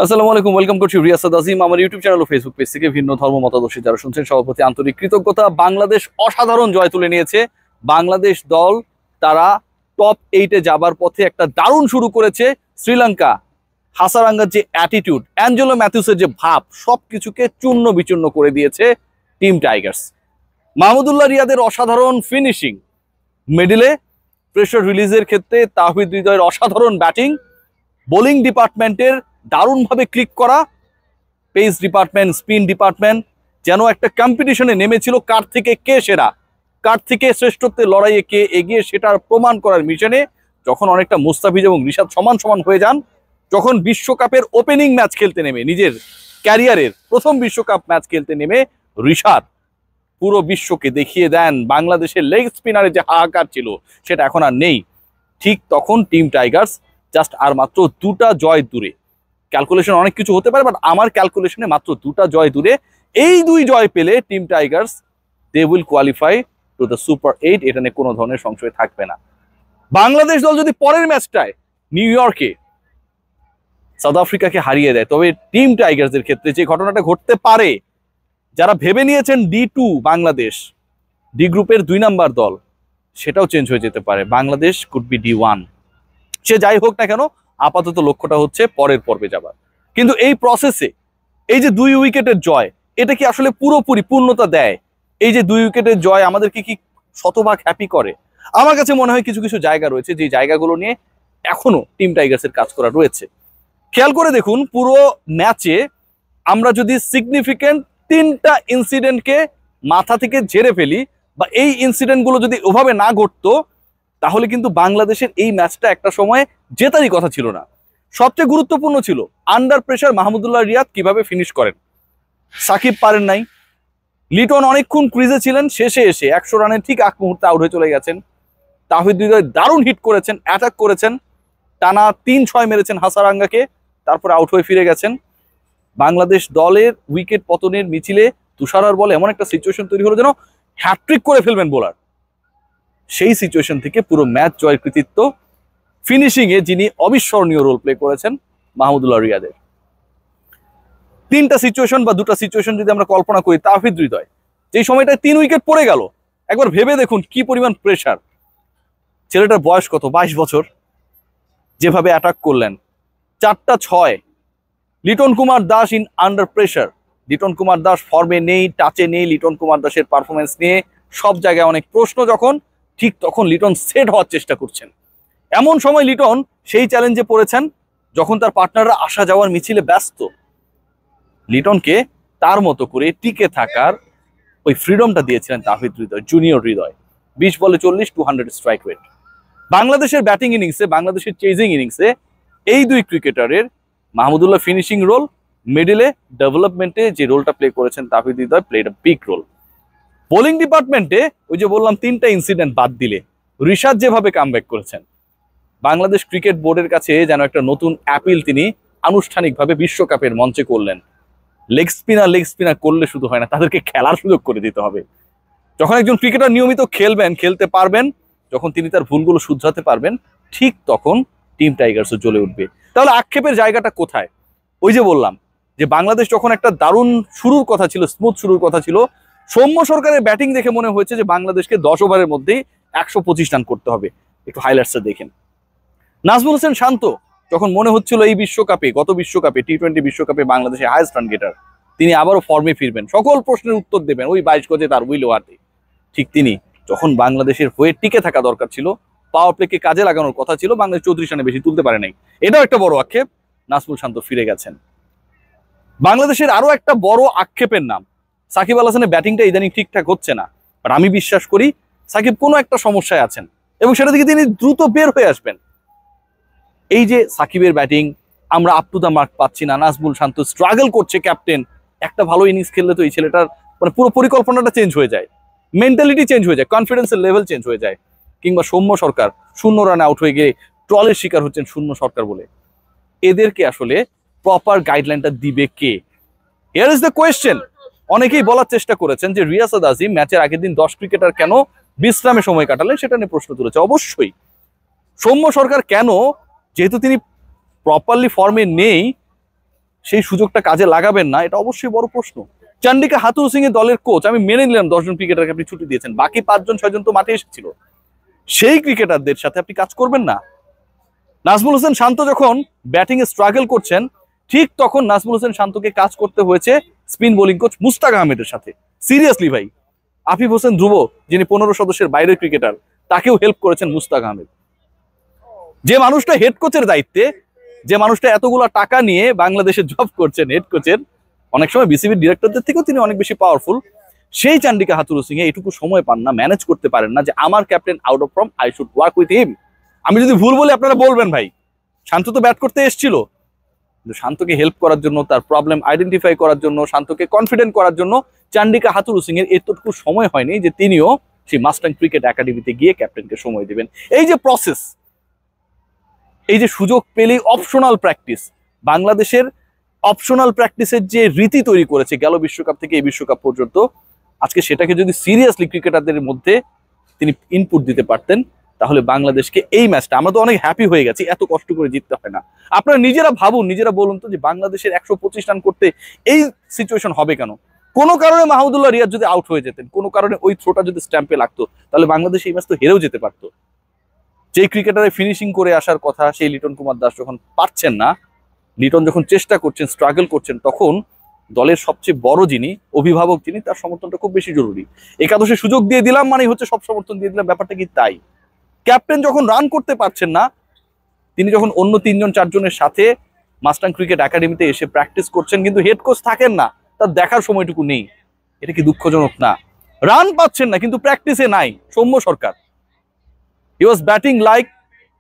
আসসালামু আলাইকুম, ওয়েলকাম করছি রিয়াসাদ আজিম। আমার ইউটিউব চ্যানেল ও ফেসবুক পেজ থেকে ভিন্ন ধর্ম মতাদর্শী যারা শুনছেন সবার প্রতি আন্তরিক কৃতজ্ঞতা। বাংলাদেশ অসাধারণ জয় তুলে নিয়েছে। বাংলাদেশ দল তারা টপ 8-এ যাবার পথে একটা দারুণ শুরু করেছে। শ্রীলঙ্কা, হাসারাঙ্গার যে অ্যাটিটিউড, অ্যাঞ্জেলো ম্যাথিউসের যে ভাব, সবকিছুকে চূর্ণ বিচূর্ণ করে দিয়েছে টিম টাইগার্স। মাহমুদুল্লাহ রিয়াদের অসাধারণ ফিনিশিং, মিডলে প্রেসার রিলিজের ক্ষেত্রে তাওহিদ হৃদয়ের অসাধারণ ব্যাটিং, বোলিং ডিপার্টমেন্টের দারুণভাবে ক্লিক করা, পেস ডিপার্টমেন্ট, স্পিন ডিপার্টমেন্ট যেন একটা কম্পিটিশনে নেমেছিল কার থেকে কে সেরা, কার থেকে শ্রেষ্ঠত্বের লড়াইয়ে কে এগিয়ে, সেটার প্রমাণ করার মিশনে যখন অনেকটা মুস্তাফিজ এবং রিশাদ সমান সমান হয়ে যান, যখন বিশ্বকাপের ওপেনিং ম্যাচ খেলতে নেমে, নিজের ক্যারিয়ারের প্রথম বিশ্বকাপ ম্যাচ খেলতে নেমে রিশাদ পুরো বিশ্বকে দেখিয়ে দেন বাংলাদেশের লেগ স্পিনারের যে হাহাকার ছিল সেটা এখন আর নেই। ঠিক তখন টিম টাইগার্স জাস্ট আর মাত্র 2টা জয় দূরে। ক্যালকুলেশন অনেক কিছু হতে পারে, বাট আমার ক্যালকুলেশনে মাত্র 2টা জয় দূরে। এই 2 জয় পেলে team tigers they will qualify to the super 8। এটা নিয়ে কোনো ধরনের সংশয় থাকবে না। বাংলাদেশ দল যদি পরের ম্যাচটায় নিউ ইয়র্কে সাউথ আফ্রিকাকে হারিয়ে দেয়, তবে টিম টাইগার্সের ক্ষেত্রে যে ঘটনাটা ঘটতে পারে, যারা ভেবে নিয়েছেন D2 বাংলাদেশ, ডি গ্রুপের 2 নাম্বার দল, সেটাও চেঞ্জ হয়ে যেতে পারে। Bangladesh could be D1। সে যাই হোক না কেন, আপাতত লক্ষ্যটা হচ্ছে পরের পর্বে যাবার। কিন্তু এই প্রসেসে এই যে 2 উইকেটের জয়, এটা কি আসলে পুরোপুরি পূর্ণতা দেয়? এই যে 2 উইকেটের জয় আমাদেরকে কি শতভাগ হ্যাপি করে? আমার কাছে মনে হয় কিছু কিছু জায়গা রয়েছে যে জায়গাগুলো নিয়ে এখনো টিম টাইগার্সের কাজ করা রয়েছে। খেয়াল করে দেখুন, পুরো ম্যাচে আমরা যদি সিগনিফিকেন্ট 3টা ইনসিডেন্টকে মাথা থেকে ঝেড়ে ফেলি, বা এই ইনসিডেন্টগুলো যদি ওভাবে না ঘটতো, তাহলে কিন্তু বাংলাদেশের এই ম্যাচটা একটা সময় জেতারই কথা ছিল না। সবচেয়ে গুরুত্বপূর্ণ ছিল আন্ডার প্রেসার মাহমুদুল্লাহ রিয়াদ কিভাবে ফিনিশ করেন। সাকিব পারেন নাই, লিটন অনেকক্ষণ ক্রিজে ছিলেন, শেষে এসে 100 রানের ঠিক আগ মুহূর্তে আউট হয়ে চলে গেছেন। তাহিদ হৃদয় দারুণ হিট করেছেন, অ্যাটাক করেছেন, টানা 3-6 মেরেছেন হাসারাঙ্গাকে, তারপর আউট হয়ে ফিরে গেছেন। বাংলাদেশ দলের উইকেট পতনের মিছিলে তুষারার বলে এমন একটা সিচুয়েশন তৈরি হলো যেন হ্যাট্রিক করে ফেলবেন বোলার। সেই সিচুয়েশন থেকে পুরো ম্যাচ জয়ের কৃতিত্ব ফিনিশিং এ যিনি অবিস্মরণীয় রোল প্লে করেছেন মাহমুদুল্লাহ রিয়াদের। 3টা সিচুয়েশন বা 2টা সিচুয়েশন যদি আমরা কল্পনা করি, তাওহিদ হৃদয় যেই সময়টায় 3 উইকেট পড়ে গেল, একবার ভেবে দেখুন কি পরিমাণ প্রেসার। ছেলেটার বয়স কত, 22 বছর, যেভাবে অ্যাটাক করলেন, 4টা 6। Liton Kumar Das in under pressure. Liton Kumar Das ফর্মে নেই, টাচে নেই। লিটন কুমার দাসের পারফরমেন্স নিয়ে সব জায়গায় অনেক প্রশ্ন। যখন ঠিক তখন লিটন সেট হওয়ার চেষ্টা করছেন, এমন সময় লিটন সেই চ্যালেঞ্জে পড়েছেন যখন তার পার্টনাররা আসা যাওয়ার মিছিলে ব্যস্ত। লিটনকে তার মতো করে টিকে থাকার ওই ফ্রিডমটা দিয়েছিলেন তাহিদ হৃদয়, জুনিয়র হৃদয়। 20 বলে 40, 200 স্ট্রাইক রেট। বাংলাদেশের ব্যাটিং ইনিংসে, বাংলাদেশের চেজিং ইনিংসে এই 2 ক্রিকেটারের মাহমুদুল্লাহ ফিনিশিং রোল, মিডলে ডেভেলপমেন্টে যে রোলটা প্লে করেছেন Towhid Hridoy, played a big role. Bowling ডিপার্টমেন্টে ওই যে বললাম 3টা ইনসিডেন্ট বাদ দিলে রিশাদ যেভাবে কামব্যাক করেছেন, বাংলাদেশ ক্রিকেট বোর্ডের কাছে যেন একটা নতুন অ্যাপিল তিনি আনুষ্ঠানিকভাবে বিশ্বকাপের মঞ্চে করলেন। লেগ স্পিনার করলে শুধু হয় না, তাদেরকে খেলার সুযোগ করে দিতে হবে। যখন একজন ক্রিকেটার নিয়মিত খেলবেন, খেলতে পারবেন, যখন তিনি তার ভুলগুলো শুধরাতে পারবেন, ঠিক তখন টিম টাইগার্সও জ্বলে উঠবে। তাহলে আক্ষেপের জায়গাটা কোথায়? ওই যে বললাম যে বাংলাদেশ যখন একটা দারুণ শুরুর কথা ছিল, স্মুথ শুরুর কথা ছিল, সৌম্য সরকারের ব্যাটিং দেখে মনে হয়েছে যে বাংলাদেশকে 10 ওভারের মধ্যেই 125 রান করতে হবে। একটু হাইলাইটসটা দেখেন। নাজমুল হোসেন শান্ত যখন মনে হচ্ছিল এই বিশ্বকাপে, গত বিশ্বকাপে T20 বিশ্বকাপে বাংলাদেশের হাইয়েস্ট রান গেটার, তিনি আবারও ফর্মে ফিরবেন, সকল প্রশ্নের উত্তর দেবেন ওই 22 গজে তার উইল ওয়ার্ডে, ঠিক তিনি যখন বাংলাদেশের হয়ে টিকে থাকা দরকার ছিল, পাওয়ার প্লেকে কাজে লাগানোর কথা ছিল, বাংলাদেশ 34 রানে বেশি তুলতে পারে নাই। এটাও একটা বড় আক্ষেপ। নাজমুল শান্ত ফিরে গেছেন। বাংলাদেশের আরো একটা বড় আক্ষেপের নাম সাকিব আল হাসানের ব্যাটিংটা ইদানিং ঠিকঠাক হচ্ছে না। বাট আমি বিশ্বাস করি সাকিব কোনো একটা সমস্যায় আছেন এবং সেটা থেকে তিনি দ্রুত বের হয়ে আসবেন। এই যে সাকিবের ব্যাটিং, আমরা আপ টু দ্য মার্ক পাচ্ছি না, নাজমুল শান্ত স্ট্রাগল করছে, ক্যাপ্টেন একটা ভালো ইনিংস খেললে তো এই ছেলেটার মানে পুরো পরিকল্পনাটা চেঞ্জ হয়ে যায়, মেন্টালিটি চেঞ্জ হয়ে যায়, কনফিডেন্সের লেভেল চেঞ্জ হয়ে যায়। কিংবা সৌম্য সরকার 0 রানে আউট হয়ে গিয়ে ট্রলের শিকার হচ্ছেন শূন্য সরকার বলে। এদেরকে আসলে প্রপার গাইডলাইনটা দিবে কে? Here is the question. অনেকেই বলার চেষ্টা করেছেন যে রিয়াসাদ আজিম ম্যাচের আগের দিন 10 ক্রিকেটার কেন বিশ্রামে সময় কাটালেন, সেটা নিয়ে প্রশ্ন তুলেছে। অবশ্যই সৌম্য সরকার কেন, যেহেতু তিনি প্রপারলি ফর্মে নেই, সেই সুযোগটা কাজে লাগাবেন না, এটা অবশ্যই বড় প্রশ্ন। চান্ডিকা হাথুরুসিংহ এর দলের কোচ, আমি মেনে নিলাম 10 জন ক্রিকেটারকে আপনি ছুটি দিয়েছেন, বাকি 5 জন 6 জন তো মাঠে এসেছিল, সেই ক্রিকেটারদের সাথে আপনি কাজ করবেন না? নাজমুল হোসেন শান্ত যখন ব্যাটিং এ স্ট্রাগল করছেন, ঠিক তখন নাজমুল হোসেন শান্তকে কাজ করতে হয়েছে স্পিন বোলিং কোচ মুস্তাক আহমেদের সাথে। সিরিয়াসলি ভাই, আফিফ হোসেন ধ্রুব যিনি 15 সদস্যের বাইরের ক্রিকেটার, তাকেও হেল্প করেছেন মুস্তাক আহমেদ। যে মানুষটা হেড কোচের দায়িত্বে, যে মানুষটা এতগুলো টাকা নিয়ে বাংলাদেশে জব করছেন হেড কোচের, অনেক সময় বিসিবির ডিরেক্টরদের থেকেও তিনি অনেক বেশি পাওয়ারফুল, সেই চান্ডিকা হাথুরুসিংহে এইটুকু সময় পান না, ম্যানেজ করতে পারেন না যে আমার captain out of form, I should work with him. আমি যদি ভুল বলি আপনারা বলবেন ভাই, শান্ত তো ব্যাট করতে এসেছিল, কিন্তু শান্তকে হেল্প করার জন্য, তার প্রবলেম আইডেন্টিফাই করার জন্য, শান্তকে কনফিডেন্ট করার জন্য চান্ডিকা হাথুরুসিংহের এতটুকু সময় হয়নি যে তিনিও সেই মাস্টাং ক্রিকেট একাডেমিতে গিয়ে ক্যাপ্টেনকে সময় দিবেন। এই যে প্রসেস, এই যে সুযোগ পেলেই অপশনাল প্র্যাকটিস, বাংলাদেশের অপশনাল প্র্যাকটিসের যে রীতি তৈরি করেছে গেল বিশ্বকাপ থেকে এই বিশ্বকাপ পর্যন্ত, আজকে সেটাকে যদি সিরিয়াসলি ক্রিকেটারদের মধ্যে তিনি ইনপুট দিতে পারতেন, তাহলে বাংলাদেশকে এই ম্যাচটা, আমরা তো অনেক হ্যাপি হয়ে গেছি, এত কষ্ট করে জিততে হয় না। আপনারা নিজেরা ভাবুন, নিজেরা বলুন তো যে বাংলাদেশের 125 রান করতে এই সিচুয়েশন হবে কেন? কোনো কারণে মাহমুদুল্লাহ রিয়াদ যদি আউট হয়ে যেতেন, কোনো কারণে ওই থ্রোটা যদি স্ট্যাম্পে লাগতো, তাহলে বাংলাদেশ এই ম্যাচ তো হেরেও যেতে পারতো। যে ক্রিকেটারে ফিনিশিং করে আসার কথা সেই লিটন কুমার দাস যখন পারছেন না, লিটন যখন চেষ্টা করছেন, স্ট্রাগল করছেন, তখন দলের সবচেয়ে বড় যিনি অভিভাবক, যিনি, তার সমর্থনটা খুব বেশি জরুরি। একাদশে সুযোগ দিয়ে দিলাম মানে হচ্ছে সব সমর্থন দিয়ে দিলাম, ব্যাপারটা কি তাই? ক্যাপ্টেন যখন রান করতে পারছেন না, তিনি যখন অন্য 3 জন 4 জনের সাথে মাস্টাং ক্রিকেট একাডেমিতে এসে প্র্যাকটিস করছেন, কিন্তু হেড কোচ থাকেন না, তার দেখার সময়টুকু নেই, এটা কি দুঃখজনক না? রান পাচ্ছেন না কিন্তু প্র্যাকটিসে নাই Soumya Sarkar. He was batting like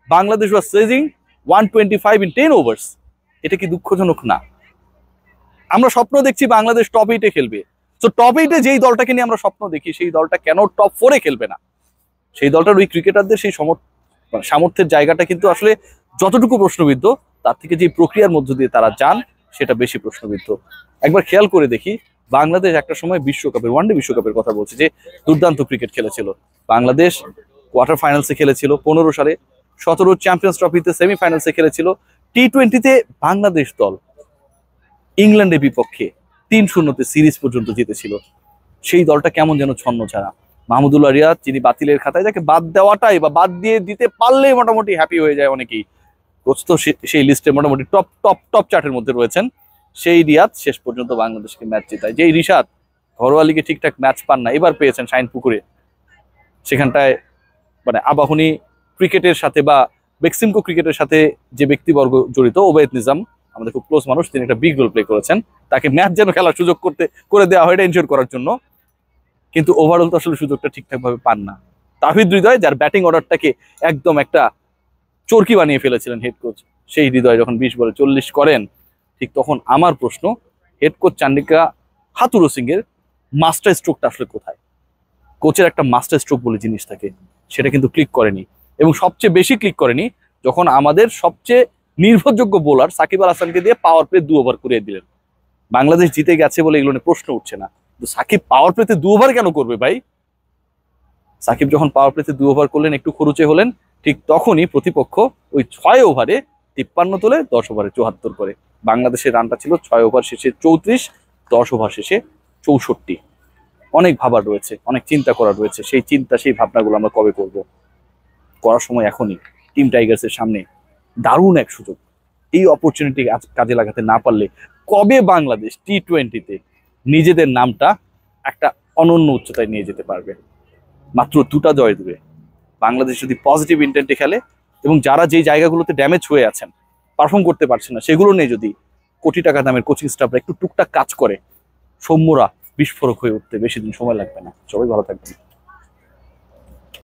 Bangladesh was chasing 125 in 10 overs. এটা কি দুঃখজনক না? আমরা স্বপ্ন দেখছি বাংলাদেশ টপ 8-এ খেলবে, তো টপ 8-এ যেই দলটাকে নিয়ে আমরা স্বপ্ন দেখি, সেই দলটা কেন টপ 4-এ খেলবে না? সেই দলটার ওই ক্রিকেটারদের সেই সামর্থ্যের জায়গাটা কিন্তু আসলে যতটুকু প্রশ্নবিদ্ধ, তার থেকে যে প্রক্রিয়ার মধ্য দিয়ে তারা যান সেটা বেশি প্রশ্নবিদ্ধ। একবার খেয়াল করে দেখি, বাংলাদেশ একটা সময় বিশ্বকাপের, ওয়ানডে বিশ্বকাপের কথা বলছে, যে দুর্দান্ত ক্রিকেট খেলেছিল বাংলাদেশ, কোয়ার্টার ফাইনালসে খেলেছিল 15 সালে, 17 চ্যাম্পিয়ন্স ট্রফিতে সেমিফাইনালসে খেলেছিল, টি-20-তে বাংলাদেশ দল ইংল্যান্ডের বিপক্ষে 3-0-তে সিরিজ পর্যন্ত জিতেছিল। সেই দলটা কেমন যেন ছন্ন ছাড়া। মাহমুদুল্লাহ রিয়াদ, যিনি বাতিলের খাতায়, যাকে বাদ দেওয়াটাই বা বাদ দিয়ে দিতে পারলেই মোটামুটি হ্যাপি হয়ে যায় অনেকেই, কোচ তো সেই লিস্টে মোটামুটি টপ টপ টপ চার্টের মধ্যে রয়েছেন, সেই রিয়াদ শেষ পর্যন্ত বাংলাদেশকে ম্যাচ জেতায়। যেই রিশাদ ঘরোয়া লিগে ঠিকঠাক ম্যাচ পান না, এবার পেয়েছেন শাইনপুকুরে, সেখানটায় মানে আবাহনী ক্রিকেটের সাথে বা বেক্সিমকো ক্রিকেটের সাথে যে ব্যক্তিবর্গ জড়িত, ওবায়দ নিজাম আমাদের খুব ক্লোজ মানুষ, তিনি একটা বিগ রোল প্লে করেছেন, তাকে ম্যাচ যেন খেলার সুযোগ করে দেওয়া হয়, এটা এনশিওর করার জন্য, কিন্তু ওভারঅল তো আসলে সুযোগটা ঠিকঠাক ভাবে পান না। তাহিদ হৃদয়, যার ব্যাটিং অর্ডারটাকে একদম একটা চরকি বানিয়ে ফেলেছিলেন হেড কোচ, সেই হৃদয় যখন 20 বলে 40 করেন, ঠিক তখন আমার প্রশ্ন, হেড কোচ চান্ডিকা হাথুরুসিংহের মাস্টার স্ট্রোকটা আসলে কোথায়? কোচের একটা মাস্টার স্ট্রোক বলে জিনিস থাকে, সেটা কিন্তু ক্লিক করেনি, এবং সবচেয়ে বেশি ক্লিক করেনি যখন আমাদের সবচেয়ে নির্ভরযোগ্য বোলার সাকিব আল হাসানকে দিয়ে পাওয়ার প্লে 2 ওভার করিয়ে দিলেন। বাংলাদেশ জিতে গেছে বলে এগুলো নিয়ে প্রশ্ন উঠছে না, সাকিব পাওয়ার প্লেতে 2 ওভার কেন করবে ভাই? সাকিব যখন পাওয়ার প্লেতে 2 ওভার করলেন, একটু খরুচে হলেন, ঠিক তখনই প্রতিপক্ষ ওই 6 ওভারে 53 তোলে, 10 ওভারে 74 করে। বাংলাদেশের রানটা ছিল 6 ওভার শেষে 34, 10 ওভার শেষে 64। অনেক ভাবার রয়েছে, অনেক চিন্তা করার রয়েছে, সেই চিন্তা, সেই ভাবনাগুলো আমরা কবে করব? করার সময় এখনই। টিম টাইগার্সের সামনে দারুণ এক সুযোগ, এই অপরচুনিটি কাজে লাগাতে না পারলে কবে বাংলাদেশ টি-20-তে নিজেদের নামটা একটা অনন্য উচ্চতায় নিয়ে যেতে পারবে? মাত্র 2টা জয় দূরে। বাংলাদেশ যদি পজিটিভ ইন্টেন্টে খেলে, এবং যারা যেই জায়গাগুলোতে ড্যামেজ হয়ে আছেন, পারফর্ম করতে পারছে না, সেগুলো নিয়ে যদি কোটি টাকা দামের কোচিং স্টাফরা একটু টুকটাক কাজ করে, সৌম্যরা বিস্ফোরক হয়ে উঠতে বেশি দিন সময় লাগবে না। সবাই ভালো থাকবেন।